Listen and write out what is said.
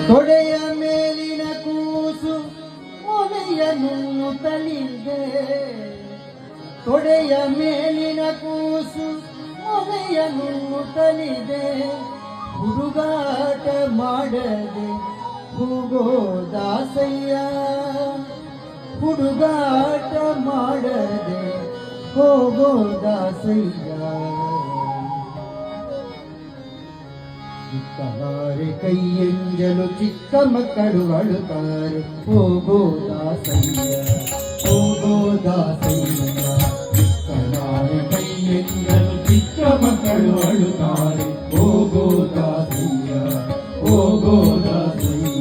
ತೊಡೆಯ ಮೇಲಿನ ಕೂಸು ಮೊಲೆಯನ್ನು ತಲಿದೆ, ತೊಡೆಯ ಮೇಲಿನ ಕೂಸು ಮೊಲೆಯನ್ನು ತಲಿದೆ, ಹುಡುಗಾಟ ಮಾಡದೆ ಹೋಗೋ ದಾಸಯ್ಯ, ಹುಡುಗಾಟ ಮಾಡದೆ ಹೋಗೋ ದಾಸಯ್ಯ. ಚಿಕ್ಕವಾರೆ ಕೈಯೆಂಜಲು ಚಿಕ್ಕ ಮಕ್ಕಳು ಅಳುತ್ತಾರೆ, ಹೋಗೋ ದಾಸಯ್ಯ, ಹೋಗೋ ದಾಸಯ್ಯ. ಚಿಕ್ಕವಾರೆ ಕೈಯೆಂಜಲು ಚಿಕ್ಕ ಮಕ್ಕಳು ಅಳುತ್ತಾರೆ, ಹೋಗೋ ದಾಸಯ್ಯ, ಹೋಗೋ ದಾಸಯ್ಯ.